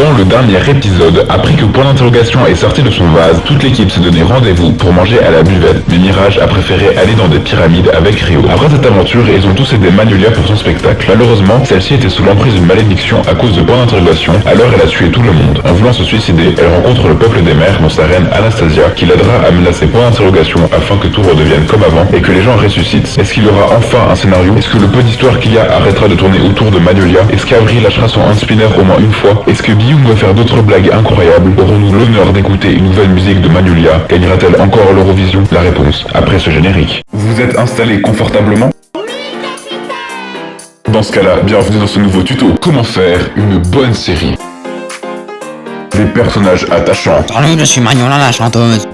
Dans le dernier épisode, après que point d'interrogation est sorti de son vase, toute l'équipe s'est donné rendez-vous pour manger à la buvette, mais Mirage a préféré aller dans des pyramides avec Rio. Après cette aventure, ils ont tous aidé Magnolia pour son spectacle. Malheureusement, celle-ci était sous l'emprise d'une malédiction à cause de point d'interrogation, alors elle a tué tout le monde. En voulant se suicider, elle rencontre le peuple des mers, dont sa reine Anastasia, qui l'aidera à menacer point d'interrogation afin que tout redevienne comme avant et que les gens ressuscitent. Est-ce qu'il y aura enfin un scénario? Est-ce que le peu d'histoire qu'il y a arrêtera de tourner autour de Magnolia? Est-ce qu'Avril lâchera son hand spinner au moins une fois? Est-ce que Biyung va faire d'autres blagues incroyables? Aurons-nous l'honneur d'écouter une nouvelle musique de Magnolia? Gagnera-t-elle encore l'Eurovision? La réponse après ce générique. Vous êtes installés confortablement? Dans ce cas-là, bienvenue dans ce nouveau tuto. Comment faire une bonne série? Des personnages attachants. Salut, je suis Magnolia la chanteuse.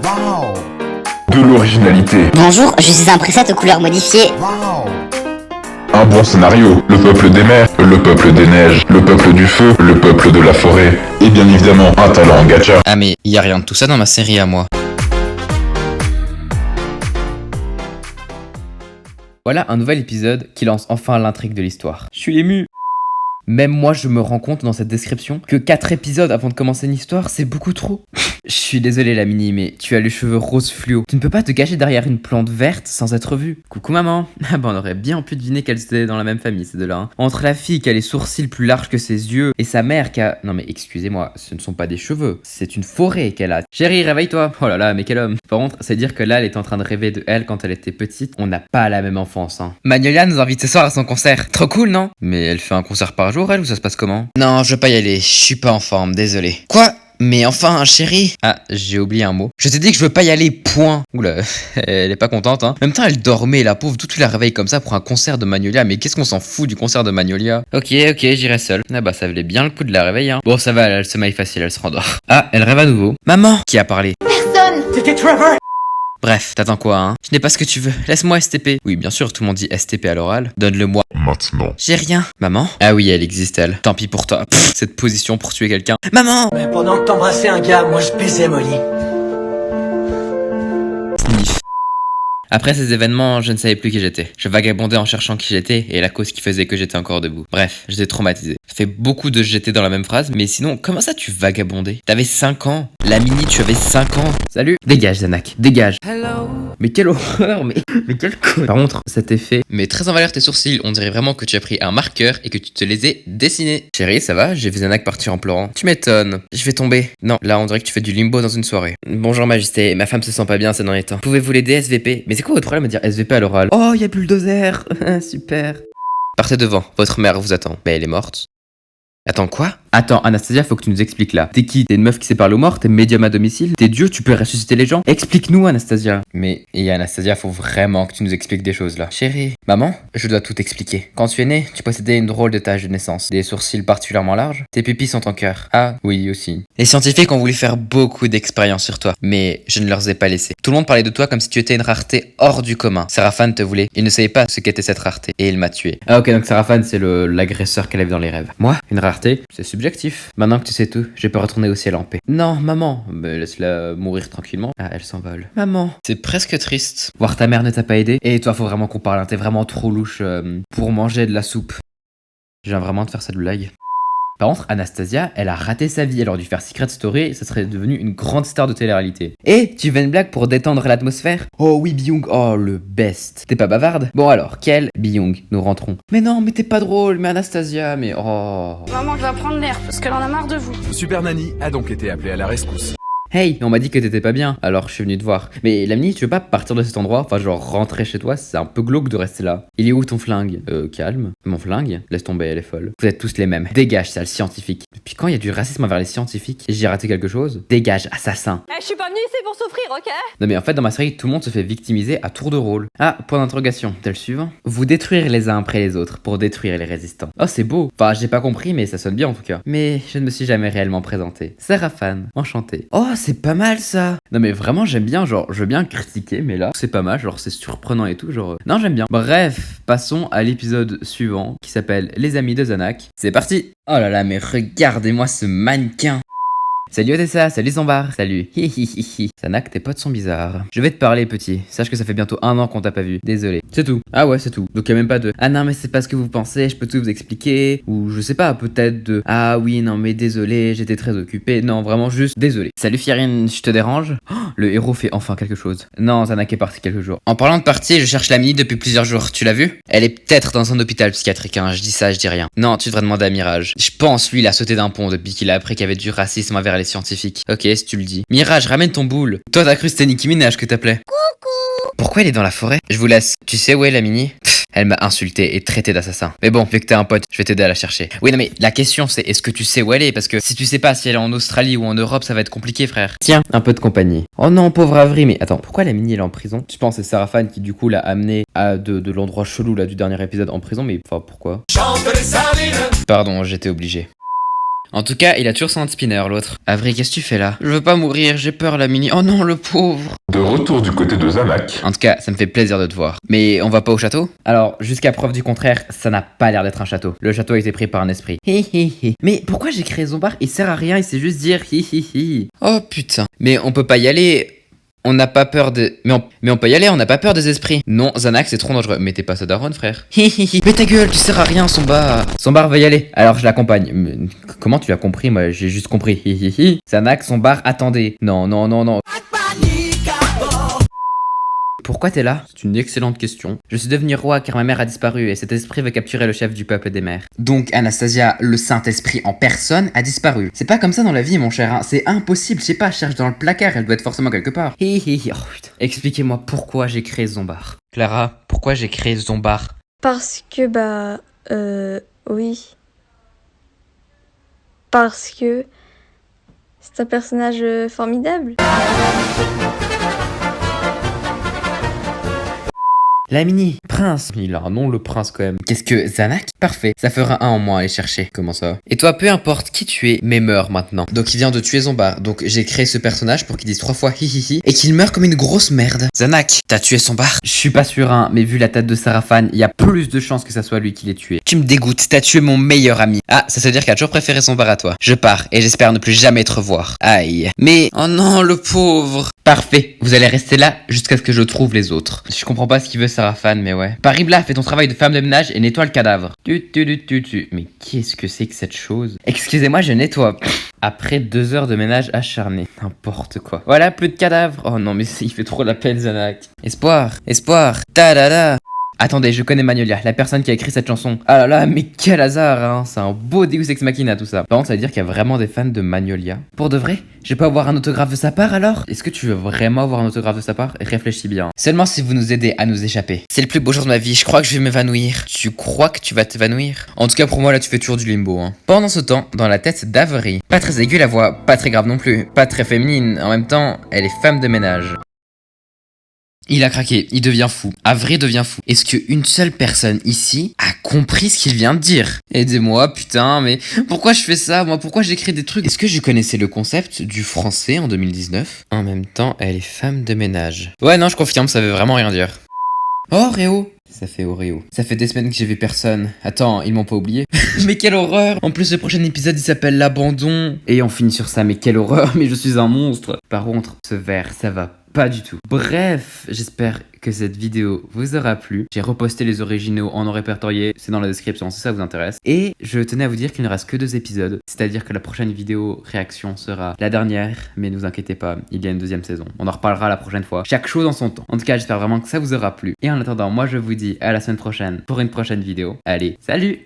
De l'originalité. Bonjour, je suis un preset aux couleurs modifiées. Un bon scénario. Le peuple des mers, le peuple des neiges, le peuple du feu, le peuple de la forêt. Et bien évidemment, un talent en gacha. Ah mais y a rien de tout ça dans ma série à moi. Voilà un nouvel épisode qui lance enfin l'intrigue de l'histoire. Je suis ému. Même moi je me rends compte dans cette description que 4 épisodes avant de commencer une histoire c'est beaucoup trop. Je suis désolé la mini mais tu as les cheveux rose fluo. Tu ne peux pas te cacher derrière une plante verte sans être vu. Coucou maman. Ah bah on aurait bien pu deviner qu'elles étaient dans la même famille ces deux-là. Hein. Entre la fille qui a les sourcils plus larges que ses yeux et sa mère qui a... Non mais excusez-moi, ce ne sont pas des cheveux, c'est une forêt qu'elle a. Chérie réveille-toi. Oh là là mais quel homme. Par contre c'est dire que là elle est en train de rêver de elle quand elle était petite. On n'a pas la même enfance hein. Magnolia nous invite ce soir à son concert. Trop cool non? Mais elle fait un concert par jour elle ou ça se passe comment? Non je veux pas y aller, je suis pas en forme, désolé. Quoi? Mais enfin, chérie. Ah, j'ai oublié un mot. Je t'ai dit que je veux pas y aller, point. Oula, elle est pas contente, hein. En même temps, elle dormait, la pauvre, tout la réveille comme ça pour un concert de Magnolia. Mais qu'est-ce qu'on s'en fout du concert de Magnolia? Ok, j'irai seule. Ah bah, ça valait bien le coup de la réveiller, hein. Bon, ça va, elle a le sommeil facile, elle se rendort. Ah, elle rêve à nouveau. Maman! Qui a parlé? Personne. C'était Trevor. Bref, t'attends quoi, hein? Je n'ai pas ce que tu veux. Laisse-moi STP. Oui, bien sûr, tout le monde dit STP à l'oral. Donne-le-moi. Maintenant. J'ai rien. Maman? Ah oui, elle existe, elle. Tant pis pour toi. Pff, cette position pour tuer quelqu'un. Maman! Mais pendant que t'embrassais un gars, moi je baisais Molly. Sniff. Après ces événements, je ne savais plus qui j'étais. Je vagabondais en cherchant qui j'étais et la cause qui faisait que j'étais encore debout. Bref, j'étais traumatisé. Ça fait beaucoup de j'étais dans la même phrase, mais sinon, comment ça tu vagabondais? T'avais 5 ans. La mini, tu avais 5 ans. Salut. Dégage, Zanak. Dégage. Hello. Mais quelle horreur, mais quel con. Par contre, cet effet met très en valeur tes sourcils. On dirait vraiment que tu as pris un marqueur et que tu te les as dessinés. Chérie, ça va? J'ai vu Zanak partir en pleurant. Tu m'étonnes. Je vais tomber. Non, là, on dirait que tu fais du limbo dans une soirée. Bonjour, Majesté. Ma femme se sent pas bien ces derniers temps. Pouvez-vous l'aider, SVP? Mais c'est quoi votre problème à dire SVP à l'oral? Oh, y a Bulldozer. Super. Partez devant. Votre mère vous attend. Mais elle est morte. Attends, quoi? Attends, Anastasia, faut que tu nous expliques là. T'es qui? T'es une meuf qui sait parler aux morts? T'es médium à domicile? T'es Dieu? Tu peux ressusciter les gens? Explique-nous, Anastasia. Mais, et Anastasia, faut vraiment que tu nous expliques des choses là. Chérie, maman, je dois tout expliquer. Quand tu es née, tu possédais une drôle de tache de naissance. Des sourcils particulièrement larges. Tes pupilles sont en cœur. Ah, oui, aussi. Les scientifiques ont voulu faire beaucoup d'expériences sur toi, mais je ne leur ai pas laissé. Tout le monde parlait de toi comme si tu étais une rareté hors du commun. Sarafan te voulait. Il ne savait pas ce qu'était cette rareté, et il m'a tué. Ah ok, donc Sarafan, c'est l'agresseur qu'elle avait dans les rêves. Moi, une rareté, c'est subjectif. Maintenant que tu sais tout, je peux retourner au ciel en paix. Non, maman, mais laisse-la mourir tranquillement. Ah, elle s'envole. Maman, c'est presque triste. Voir ta mère ne t'a pas aidé. Et toi, faut vraiment qu'on parle, hein. T'es vraiment trop louche pour manger de la soupe. Je viens vraiment de faire cette blague. Par contre, Anastasia, elle a raté sa vie. Elle aurait dû faire Secret Story et ça serait devenu une grande star de télé-réalité. Et tu veux une blague pour détendre l'atmosphère? Oh oui, Biyung, oh le best. T'es pas bavarde? Bon alors, quel Biyung? Nous rentrons. Mais non, mais t'es pas drôle, mais Anastasia, mais oh. Maman, elle va prendre l'air parce qu'elle en a marre de vous. Super Nanny a donc été appelé à la rescousse. Hey, on m'a dit que t'étais pas bien, alors je suis venu te voir. Mais Lamini, tu veux pas partir de cet endroit? Enfin, genre rentrer chez toi, c'est un peu glauque de rester là. Il est où ton flingue? Calme. Mon flingue? Laisse tomber, elle est folle. Vous êtes tous les mêmes. Dégage, sale scientifique. Depuis quand il y a du racisme envers les scientifiques? J'ai raté quelque chose? Dégage, assassin. Je suis pas venue ici pour souffrir, ok? Non mais en fait, dans ma série, tout le monde se fait victimiser à tour de rôle. Ah, point d'interrogation. Tel suivant. Vous détruire les uns après les autres pour détruire les résistants. Oh, c'est beau. Enfin, j'ai pas compris, mais ça sonne bien en tout cas. Mais je ne me suis jamais réellement présenté. Sarafan, enchanté. Oh, c'est pas mal ça. Non mais vraiment j'aime bien, genre je veux bien critiquer mais là c'est pas mal, genre c'est surprenant et tout, genre non j'aime bien. Bref, passons à l'épisode suivant qui s'appelle Les Amis de Zanak. C'est parti. Oh là là mais regardez-moi ce mannequin. Salut Odessa, salut Zambar, salut. Hihihihi. Sanak, tes potes sont bizarres. Je vais te parler, petit. Sache que ça fait bientôt 1 an qu'on t'a pas vu. Désolé. C'est tout. Ah ouais, c'est tout. Donc y'a même pas de ah non, mais c'est pas ce que vous pensez, je peux tout vous expliquer. Ou je sais pas, peut-être de ah oui, non, mais désolé, j'étais très occupé. Non, vraiment juste désolé. Salut Fierine, je te dérange? Oh, le héros fait enfin quelque chose. Non, Sanak est parti quelques jours. En parlant de partie, je cherche la mini depuis plusieurs jours. Tu l'as vu? Elle est peut-être dans un hôpital psychiatrique, hein. Je dis ça, je dis rien. Non, tu devrais demander à Mirage. Je pense, lui, il a sauté d'un pont depuis qu'il a appris qu'il y avait du racisme envers les scientifiques. Ok, si tu le dis. Mirage, ramène ton boule. Toi, t'as cru que c'était Nicki Minaj que t'appelais? Coucou. Pourquoi elle est dans la forêt? Je vous laisse. Tu sais où est la mini? Elle m'a insulté et traité d'assassin. Mais bon, vu que t'es un pote, je vais t'aider à la chercher. Oui, non mais la question c'est est-ce que tu sais où elle est? Parce que si tu sais pas si elle est en Australie ou en Europe, ça va être compliqué, frère. Tiens, un peu de compagnie. Oh non, pauvre Avery, mais attends, pourquoi la mini elle est en prison? Je pense que c'est Sarah Fan qui du coup l'a amené à de l'endroit chelou là du dernier épisode en prison, mais enfin pourquoi? Pardon, j'étais obligé. En tout cas, il a toujours son hand spinner, l'autre. Avery, qu'est-ce que tu fais là? Je veux pas mourir, j'ai peur, la mini. Oh non, le pauvre. De retour du côté de Zanak. En tout cas, ça me fait plaisir de te voir. Mais on va pas au château? Alors, jusqu'à preuve du contraire, ça n'a pas l'air d'être un château. Le château a été pris par un esprit. Hi. Mais pourquoi j'ai créé Zombar? Il sert à rien, il sait juste dire hi. Oh putain. Mais on peut pas y aller. On n'a pas peur de... Mais on peut y aller, on n'a pas peur des esprits. Non, Zanak, c'est trop dangereux. Mais t'es pas Sadaron, frère. Mais ta gueule, tu sers à rien, Sombar. Sombar va y aller. Alors je l'accompagne. Mais comment tu as compris? Moi, j'ai juste compris. Zanak, Sombar, attendez. Non. Pourquoi t'es là? C'est une excellente question. Je suis devenu roi car ma mère a disparu et cet esprit veut capturer le chef du peuple des mers. Donc Anastasia, le Saint-Esprit en personne, a disparu. C'est pas comme ça dans la vie, mon cher, hein. C'est impossible. Je sais pas, cherche dans le placard, elle doit être forcément quelque part. Oh putain. Expliquez-moi pourquoi j'ai créé Zombar. Clara, pourquoi j'ai créé Zombar? Parce que, oui. Parce que c'est un personnage formidable. La mini, prince. Il a un nom, le prince, quand même. Qu'est-ce que Zanak? Parfait. Ça fera un en moins à aller chercher. Comment ça? Et toi, peu importe qui tu es, mais meurs maintenant. Donc, il vient de tuer Zombar. Donc, j'ai créé ce personnage pour qu'il dise 3 fois hihihi et qu'il meure comme une grosse merde. Zanak, t'as tué Zombar? Je suis pas sûr, hein, mais vu la tête de Sarafan, il y a plus de chances que ça soit lui qui l'ait tué. Tu me dégoûtes, t'as tué mon meilleur ami. Ah, ça veut dire qu'il a toujours préféré Zombar à toi. Je pars et j'espère ne plus jamais te revoir. Aïe. Mais, oh non, le pauvre. Parfait. Vous allez rester là jusqu'à ce que je trouve les autres. Je comprends pas ce qu'il veut Sarafan, mais ouais. Paribla, fais ton travail de femme de ménage et nettoie le cadavre. Mais qu'est-ce que c'est que cette chose? Excusez-moi, je nettoie. Après 2 heures de ménage acharné. N'importe quoi. Voilà, plus de cadavres. Oh non, mais il fait trop la peine, Zanak. Espoir. Ta-da-da. Attendez, je connais Magnolia, la personne qui a écrit cette chanson. Ah là là, mais quel hasard, hein. C'est un beau Deus Ex Machina tout ça. Par contre, ça veut dire qu'il y a vraiment des fans de Magnolia. Pour de vrai? Je peux avoir un autographe de sa part alors? Est-ce que tu veux vraiment avoir un autographe de sa part? Réfléchis bien. Seulement si vous nous aidez à nous échapper. C'est le plus beau jour de ma vie, je crois que je vais m'évanouir. Tu crois que tu vas t'évanouir? En tout cas pour moi là tu fais toujours du limbo, hein. Pendant ce temps, dans la tête d'Avery. Pas très aiguë la voix, pas très grave non plus, pas très féminine, en même temps, elle est femme de ménage. Il a craqué, il devient fou. Avery devient fou. Est-ce qu'une seule personne ici a compris ce qu'il vient de dire? Aidez-moi, putain, mais pourquoi je fais ça, moi? Pourquoi j'écris des trucs? Est-ce que je connaissais le concept du français en 2019? En même temps, elle est femme de ménage. Ouais, non, je confirme, ça veut vraiment rien dire. Oh, Réo! Ça fait Oreo. Ça fait des semaines que j'ai vu personne. Attends, ils m'ont pas oublié. Mais quelle horreur! En plus, le prochain épisode, il s'appelle l'abandon. Et on finit sur ça, mais quelle horreur! Mais je suis un monstre. Par contre, ce verre, ça va pas du tout. Bref, j'espère que cette vidéo vous aura plu. J'ai reposté les originaux en non répertorié, c'est dans la description si ça vous intéresse. Et je tenais à vous dire qu'il ne reste que 2 épisodes, c'est-à-dire que la prochaine vidéo réaction sera la dernière, mais ne vous inquiétez pas, il y a une 2e saison. On en reparlera la prochaine fois, chaque chose en son temps. En tout cas, j'espère vraiment que ça vous aura plu. Et en attendant, moi je vous dis à la semaine prochaine pour une prochaine vidéo. Allez, salut!